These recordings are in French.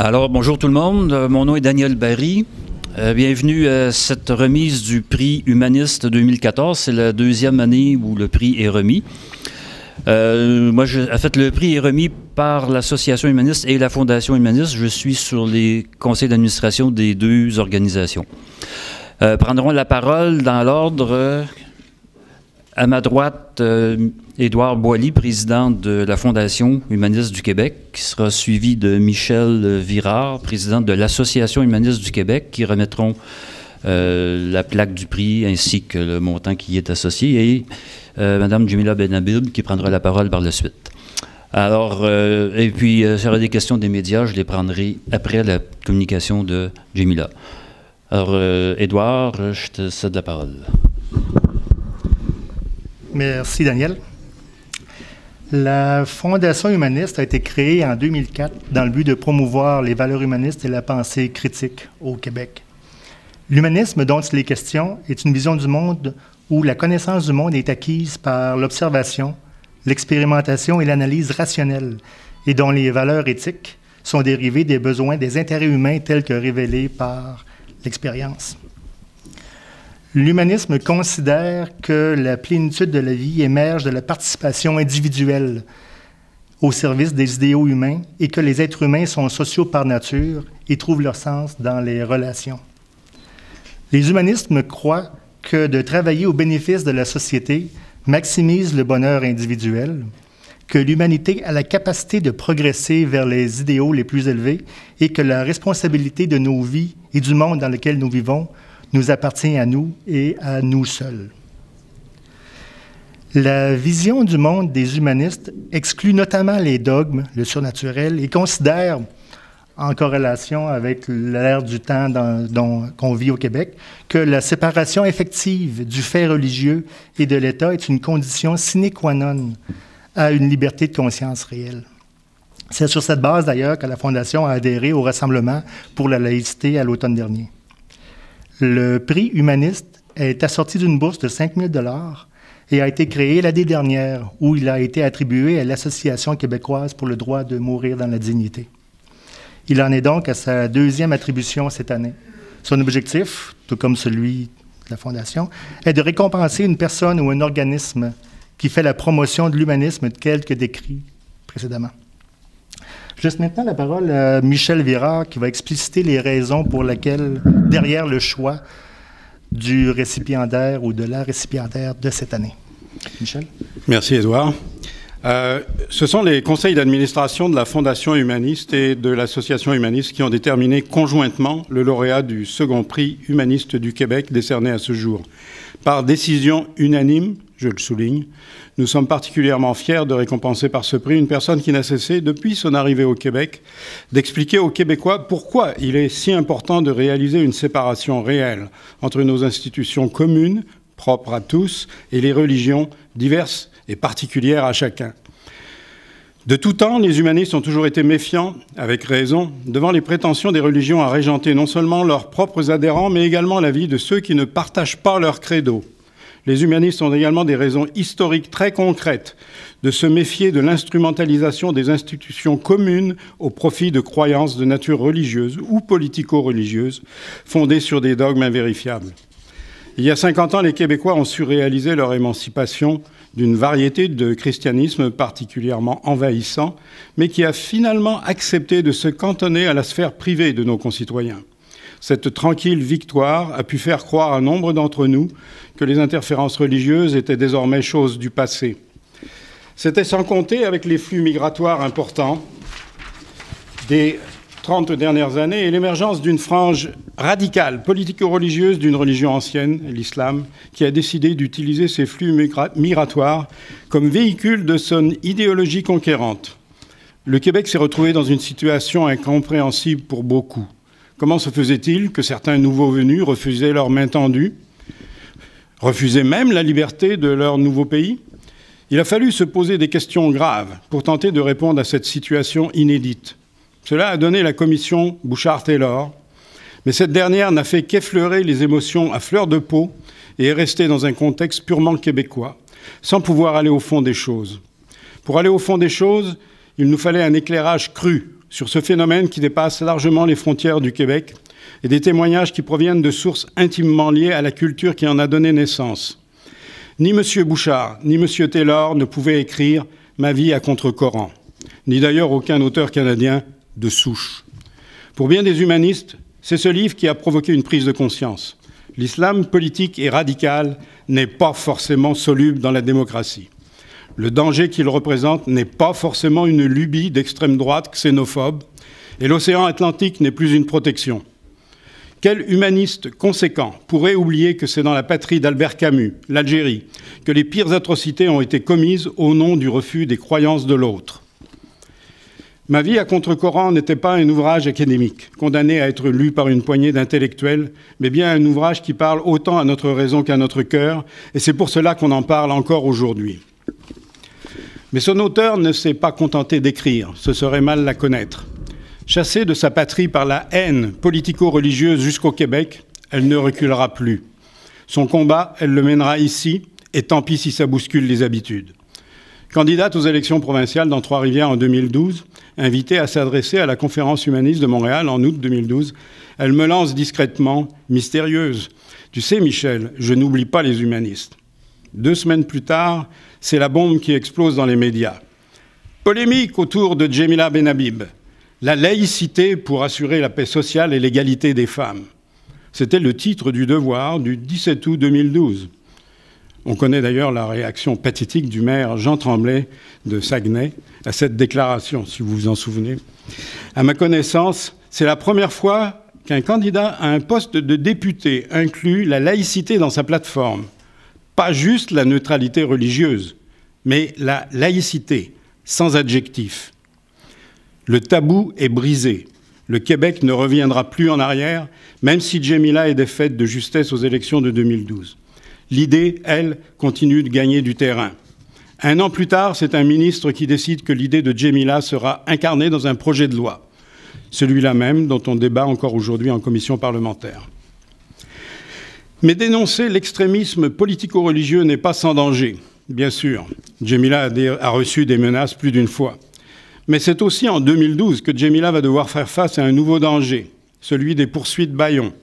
Alors, bonjour tout le monde. Mon nom est Daniel Barry. Bienvenue à cette remise du prix humaniste 2014. C'est la deuxième année où le prix est remis. En fait, le prix est remis par l'Association humaniste et la Fondation humaniste. Je suis sur les conseils d'administration des deux organisations. Prendront la parole dans l'ordre. À ma droite, Édouard Boily, président de la Fondation humaniste du Québec, qui sera suivi de Michel Virard, président de l'Association humaniste du Québec, qui remettront la plaque du prix ainsi que le montant qui y est associé, et Mme Jamila Benhabib, qui prendra la parole par la suite. Alors, et puis, s'il y aura des questions des médias, je les prendrai après la communication de Jamila. Alors, Édouard, je te cède la parole. Merci, Daniel. La Fondation humaniste a été créée en 2004 dans le but de promouvoir les valeurs humanistes et la pensée critique au Québec. L'humanisme dont il est question est une vision du monde où la connaissance du monde est acquise par l'observation, l'expérimentation et l'analyse rationnelle, et dont les valeurs éthiques sont dérivées des besoins des intérêts humains tels que révélés par l'expérience. L'humanisme considère que la plénitude de la vie émerge de la participation individuelle au service des idéaux humains et que les êtres humains sont sociaux par nature et trouvent leur sens dans les relations. Les humanistes croient que de travailler au bénéfice de la société maximise le bonheur individuel, que l'humanité a la capacité de progresser vers les idéaux les plus élevés et que la responsabilité de nos vies et du monde dans lequel nous vivons nous appartient à nous et à nous seuls. La vision du monde des humanistes exclut notamment les dogmes, le surnaturel, et considère, en corrélation avec l'ère du temps qu'on vit au Québec, que la séparation effective du fait religieux et de l'État est une condition sine qua non à une liberté de conscience réelle. C'est sur cette base, d'ailleurs, que la Fondation a adhéré au Rassemblement pour la laïcité à l'automne dernier. Le prix humaniste est assorti d'une bourse de 5 000 $ et a été créé l'année dernière, où il a été attribué à l'Association québécoise pour le droit de mourir dans la dignité. Il en est donc à sa deuxième attribution cette année. Son objectif, tout comme celui de la Fondation, est de récompenser une personne ou un organisme qui fait la promotion de l'humanisme tel que décrit précédemment. Je laisse maintenant la parole à Michel Virard qui va expliciter les raisons pour lesquelles, derrière le choix du récipiendaire ou de la récipiendaire de cette année. Michel? Merci, Édouard. Ce sont les conseils d'administration de la Fondation humaniste et de l'Association humaniste qui ont déterminé conjointement le lauréat du second prix humaniste du Québec décerné à ce jour. Par décision unanime, je le souligne, nous sommes particulièrement fiers de récompenser par ce prix une personne qui n'a cessé, depuis son arrivée au Québec, d'expliquer aux Québécois pourquoi il est si important de réaliser une séparation réelle entre nos institutions communes, propres à tous, et les religions diverses et particulières à chacun. De tout temps, les humanistes ont toujours été méfiants, avec raison, devant les prétentions des religions à régenter non seulement leurs propres adhérents, mais également la vie de ceux qui ne partagent pas leur credo. Les humanistes ont également des raisons historiques très concrètes de se méfier de l'instrumentalisation des institutions communes au profit de croyances de nature religieuse ou politico-religieuse fondées sur des dogmes invérifiables. Il y a 50 ans, les Québécois ont su réaliser leur émancipation d'une variété de christianisme particulièrement envahissant, mais qui a finalement accepté de se cantonner à la sphère privée de nos concitoyens. Cette tranquille victoire a pu faire croire à nombre d'entre nous que les interférences religieuses étaient désormais chose du passé. C'était sans compter avec les flux migratoires importants des 30 dernières années et l'émergence d'une frange radicale, politico-religieuse d'une religion ancienne, l'islam, qui a décidé d'utiliser ces flux migratoires comme véhicule de son idéologie conquérante. Le Québec s'est retrouvé dans une situation incompréhensible pour beaucoup. Comment se faisait-il que certains nouveaux venus refusaient leur main tendue, refusaient même la liberté de leur nouveau pays? Il a fallu se poser des questions graves pour tenter de répondre à cette situation inédite. Cela a donné la commission Bouchard-Taylor, mais cette dernière n'a fait qu'effleurer les émotions à fleur de peau et est restée dans un contexte purement québécois, sans pouvoir aller au fond des choses. Pour aller au fond des choses, il nous fallait un éclairage cru, sur ce phénomène qui dépasse largement les frontières du Québec et des témoignages qui proviennent de sources intimement liées à la culture qui en a donné naissance. Ni M. Bouchard, ni M. Taylor ne pouvaient écrire « Ma vie à contre-courant », ni d'ailleurs aucun auteur canadien de souche. Pour bien des humanistes, c'est ce livre qui a provoqué une prise de conscience. L'islam politique et radical n'est pas forcément soluble dans la démocratie. Le danger qu'il représente n'est pas forcément une lubie d'extrême droite xénophobe, et l'océan Atlantique n'est plus une protection. Quel humaniste conséquent pourrait oublier que c'est dans la patrie d'Albert Camus, l'Algérie, que les pires atrocités ont été commises au nom du refus des croyances de l'autre? Ma vie à contre-courant n'était pas un ouvrage académique, condamné à être lu par une poignée d'intellectuels, mais bien un ouvrage qui parle autant à notre raison qu'à notre cœur, et c'est pour cela qu'on en parle encore aujourd'hui. Mais son auteur ne s'est pas contenté d'écrire, ce serait mal la connaître. Chassée de sa patrie par la haine politico-religieuse jusqu'au Québec, elle ne reculera plus. Son combat, elle le mènera ici, et tant pis si ça bouscule les habitudes. Candidate aux élections provinciales dans Trois-Rivières en 2012, invitée à s'adresser à la conférence humaniste de Montréal en août 2012, elle me lance discrètement, mystérieuse. « Tu sais, Michel, je n'oublie pas les humanistes. » 2 semaines plus tard, c'est la bombe qui explose dans les médias. Polémique autour de Djemila Benhabib. La laïcité pour assurer la paix sociale et l'égalité des femmes. C'était le titre du Devoir du 17 août 2012. On connaît d'ailleurs la réaction pathétique du maire Jean Tremblay de Saguenay à cette déclaration, si vous vous en souvenez. À ma connaissance, c'est la première fois qu'un candidat à un poste de député inclut la laïcité dans sa plateforme. Pas juste la neutralité religieuse, mais la laïcité, sans adjectif. Le tabou est brisé. Le Québec ne reviendra plus en arrière, même si Djemila est défaite de justesse aux élections de 2012. L'idée, elle, continue de gagner du terrain. 1 an plus tard, c'est un ministre qui décide que l'idée de Djemila sera incarnée dans un projet de loi, celui-là même dont on débat encore aujourd'hui en commission parlementaire. Mais dénoncer l'extrémisme politico-religieux n'est pas sans danger, bien sûr. Djemila a reçu des menaces plus d'une fois. Mais c'est aussi en 2012 que Djemila va devoir faire face à un nouveau danger, celui des poursuites bâillons.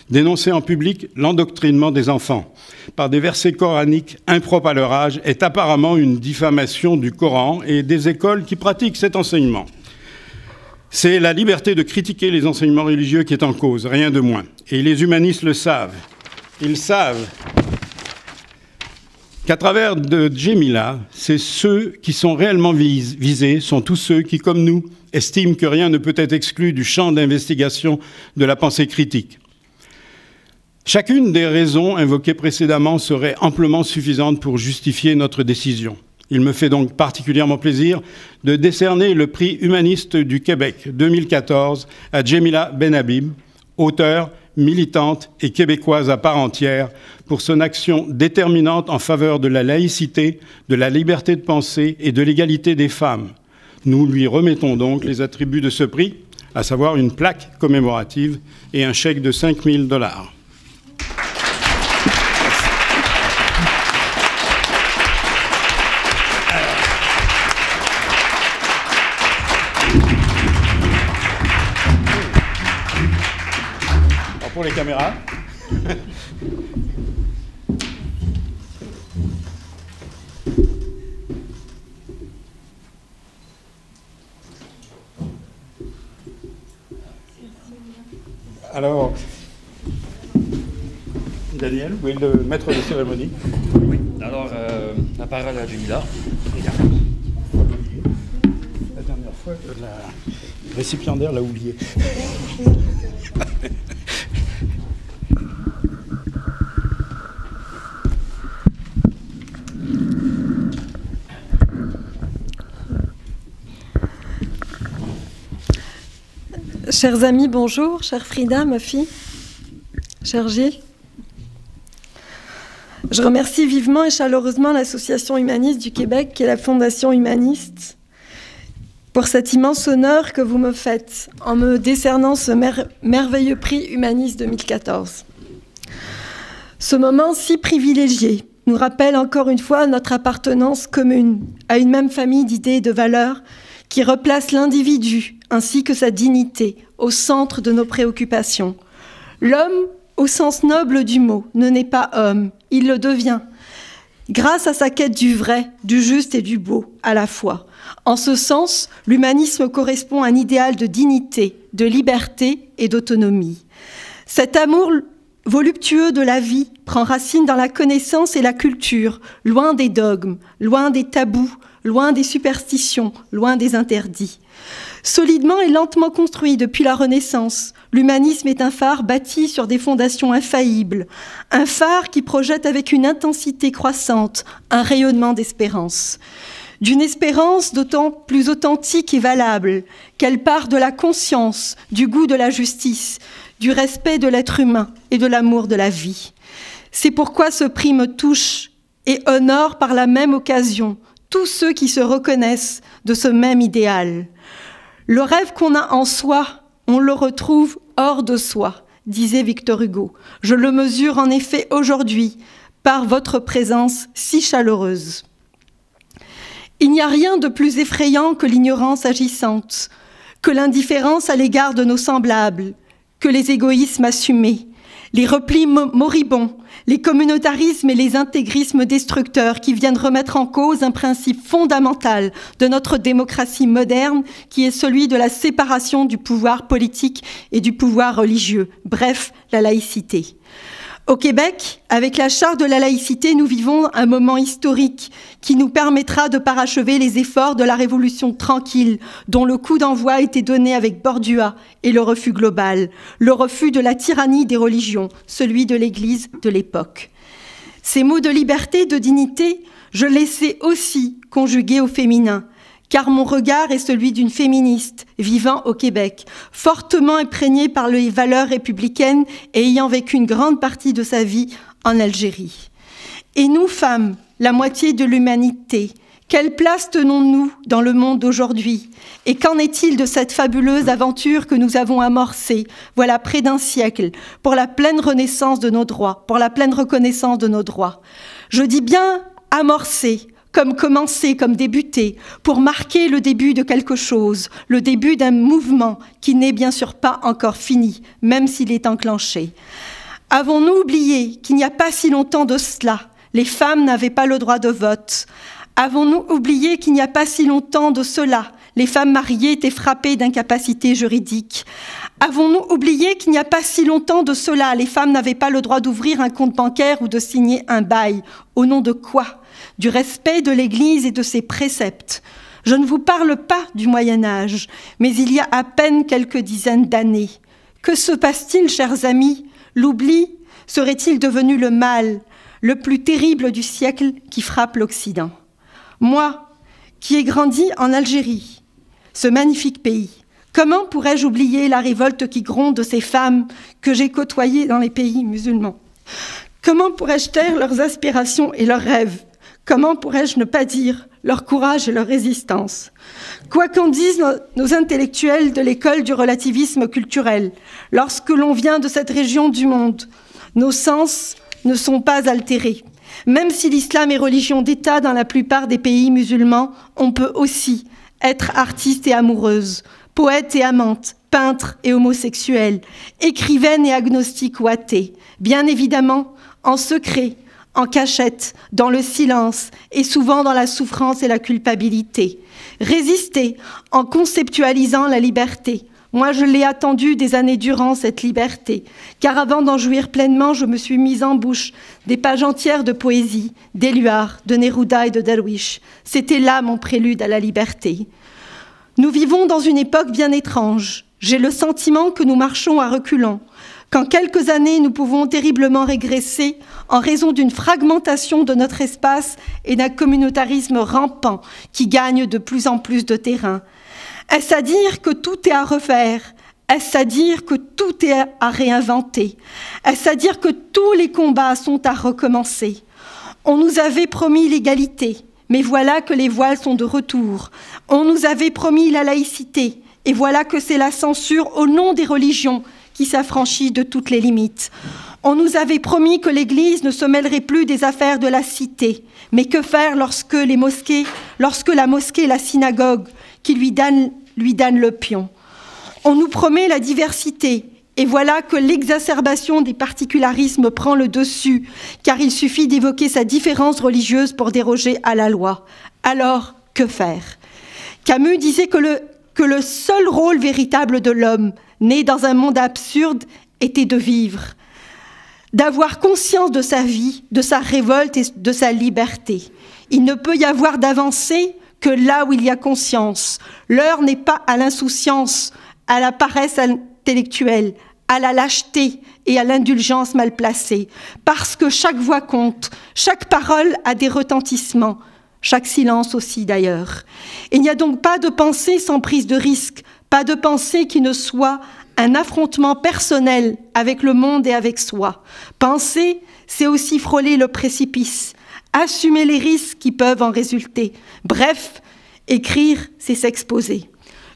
Dénoncer en public l'endoctrinement des enfants par des versets coraniques impropres à leur âge est apparemment une diffamation du Coran et des écoles qui pratiquent cet enseignement. C'est la liberté de critiquer les enseignements religieux qui est en cause, rien de moins. Et les humanistes le savent. Ils savent qu'à travers de Djemila, c'est ceux qui sont réellement visés, sont tous ceux qui, comme nous, estiment que rien ne peut être exclu du champ d'investigation de la pensée critique. Chacune des raisons invoquées précédemment serait amplement suffisante pour justifier notre décision. Il me fait donc particulièrement plaisir de décerner le prix humaniste du Québec 2014 à Djemila Benhabib, auteure, militante et québécoise à part entière, pour son action déterminante en faveur de la laïcité, de la liberté de pensée et de l'égalité des femmes. Nous lui remettons donc les attributs de ce prix, à savoir une plaque commémorative et un chèque de 5 000 $. Pour les caméras. Alors, Daniel, vous pouvez le maître de cérémonie. Oui, alors la parole à Djemila. La dernière fois, la récipiendaire l'a oublié. Chers amis, bonjour. Chère Frida, ma fille. Cher Gilles. Je remercie vivement et chaleureusement l'Association humaniste du Québec et la Fondation humaniste pour cet immense honneur que vous me faites en me décernant ce merveilleux prix humaniste 2014. Ce moment si privilégié nous rappelle encore une fois notre appartenance commune à une même famille d'idées et de valeurs qui replace l'individu ainsi que sa dignité au centre de nos préoccupations. L'homme, au sens noble du mot, ne naît pas homme, il le devient, grâce à sa quête du vrai, du juste et du beau à la fois. En ce sens, l'humanisme correspond à un idéal de dignité, de liberté et d'autonomie. Cet amour voluptueux de la vie prend racine dans la connaissance et la culture, loin des dogmes, loin des tabous, loin des superstitions, loin des interdits. Solidement et lentement construit depuis la Renaissance, l'humanisme est un phare bâti sur des fondations infaillibles, un phare qui projette avec une intensité croissante un rayonnement d'espérance. D'une espérance d'autant plus authentique et valable qu'elle part de la conscience, du goût de la justice, du respect de l'être humain et de l'amour de la vie. C'est pourquoi ce prix me touche et honore par la même occasion tous ceux qui se reconnaissent de ce même idéal. Le rêve qu'on a en soi, on le retrouve hors de soi, disait Victor Hugo. Je le mesure en effet aujourd'hui par votre présence si chaleureuse. Il n'y a rien de plus effrayant que l'ignorance agissante, que l'indifférence à l'égard de nos semblables, que les égoïsmes assumés, les replis moribonds, les communautarismes et les intégrismes destructeurs qui viennent remettre en cause un principe fondamental de notre démocratie moderne qui est celui de la séparation du pouvoir politique et du pouvoir religieux, bref, la laïcité. Au Québec, avec la charte de la laïcité, nous vivons un moment historique qui nous permettra de parachever les efforts de la Révolution tranquille, dont le coup d'envoi a été donné avec Bordua et le refus global, le refus de la tyrannie des religions, celui de l'Église de l'époque. Ces mots de liberté, de dignité, je les sais aussi conjugués au féminin, car mon regard est celui d'une féministe vivant au Québec, fortement imprégnée par les valeurs républicaines et ayant vécu une grande partie de sa vie en Algérie. Et nous, femmes, la moitié de l'humanité, quelle place tenons-nous dans le monde d'aujourd'hui? Et qu'en est-il de cette fabuleuse aventure que nous avons amorcée, voilà près d'un siècle, pour la pleine renaissance de nos droits, pour la pleine reconnaissance de nos droits? Je dis bien amorcée, comme commencer, comme débuter, pour marquer le début de quelque chose, le début d'un mouvement qui n'est bien sûr pas encore fini, même s'il est enclenché. Avons-nous oublié qu'il n'y a pas si longtemps de cela, les femmes n'avaient pas le droit de vote? Avons-nous oublié qu'il n'y a pas si longtemps de cela, les femmes mariées étaient frappées d'incapacité juridique? Avons-nous oublié qu'il n'y a pas si longtemps de cela, les femmes n'avaient pas le droit d'ouvrir un compte bancaire ou de signer un bail? Au nom de quoi? Du respect de l'Église et de ses préceptes. Je ne vous parle pas du Moyen-Âge, mais il y a à peine quelques dizaines d'années. Que se passe-t-il, chers amis? L'oubli serait-il devenu le mal, le plus terrible du siècle qui frappe l'Occident? Moi, qui ai grandi en Algérie, ce magnifique pays, comment pourrais-je oublier la révolte qui gronde de ces femmes que j'ai côtoyées dans les pays musulmans? Comment pourrais-je taire leurs aspirations et leurs rêves? Comment pourrais-je ne pas dire leur courage et leur résistance? Quoi qu'en disent nos intellectuels de l'école du relativisme culturel, lorsque l'on vient de cette région du monde, nos sens ne sont pas altérés. Même si l'islam est religion d'État dans la plupart des pays musulmans, on peut aussi être artiste et amoureuse, poète et amante, peintre et homosexuelle, écrivaine et agnostique ou athée, bien évidemment en secret, en cachette, dans le silence et souvent dans la souffrance et la culpabilité. Résister en conceptualisant la liberté. Moi, je l'ai attendue des années durant, cette liberté, car avant d'en jouir pleinement, je me suis mise en bouche des pages entières de poésie, d'Éluard, de Neruda et de Darwish. C'était là mon prélude à la liberté. Nous vivons dans une époque bien étrange. J'ai le sentiment que nous marchons à reculons, qu'en quelques années, nous pouvons terriblement régresser en raison d'une fragmentation de notre espace et d'un communautarisme rampant qui gagne de plus en plus de terrain. Est-ce à dire que tout est à refaire? Est-ce à dire que tout est à réinventer? Est-ce à dire que tous les combats sont à recommencer? On nous avait promis l'égalité, mais voilà que les voiles sont de retour. On nous avait promis la laïcité, et voilà que c'est la censure au nom des religions qui s'affranchit de toutes les limites. On nous avait promis que l'Église ne se mêlerait plus des affaires de la cité. Mais que faire lorsque la mosquée et la synagogue qui lui donnent le pion? On nous promet la diversité. Et voilà que l'exacerbation des particularismes prend le dessus, car il suffit d'évoquer sa différence religieuse pour déroger à la loi. Alors, que faire? Camus disait que le seul rôle véritable de l'homme, né dans un monde absurde, était de vivre, d'avoir conscience de sa vie, de sa révolte et de sa liberté. Il ne peut y avoir d'avancée que là où il y a conscience. L'heure n'est pas à l'insouciance, à la paresse intellectuelle, à la lâcheté et à l'indulgence mal placée, parce que chaque voix compte, chaque parole a des retentissements, chaque silence aussi d'ailleurs. Il n'y a donc pas de pensée sans prise de risque, pas de pensée qui ne soit un affrontement personnel avec le monde et avec soi. Penser, c'est aussi frôler le précipice, assumer les risques qui peuvent en résulter. Bref, écrire, c'est s'exposer.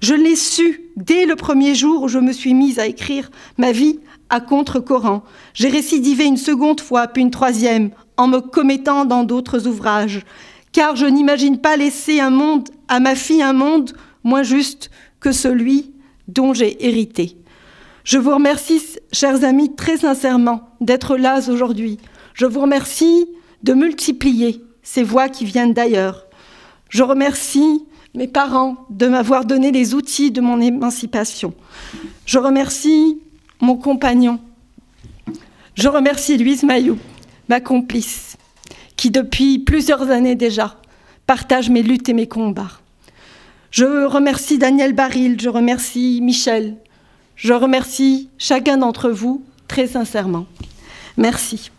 Je l'ai su dès le premier jour où je me suis mise à écrire ma vie à contre-courant. J'ai récidivé une seconde fois, puis une troisième, en me commettant dans d'autres ouvrages. Car je n'imagine pas laisser à ma fille un monde moins juste que celui dont j'ai hérité. Je vous remercie, chers amis, très sincèrement d'être là aujourd'hui. Je vous remercie de multiplier ces voix qui viennent d'ailleurs. Je remercie mes parents de m'avoir donné les outils de mon émancipation. Je remercie mon compagnon. Je remercie Louise Mailloux, ma complice, qui depuis plusieurs années déjà partage mes luttes et mes combats. Je remercie Daniel Baril, je remercie Michel, je remercie chacun d'entre vous très sincèrement. Merci.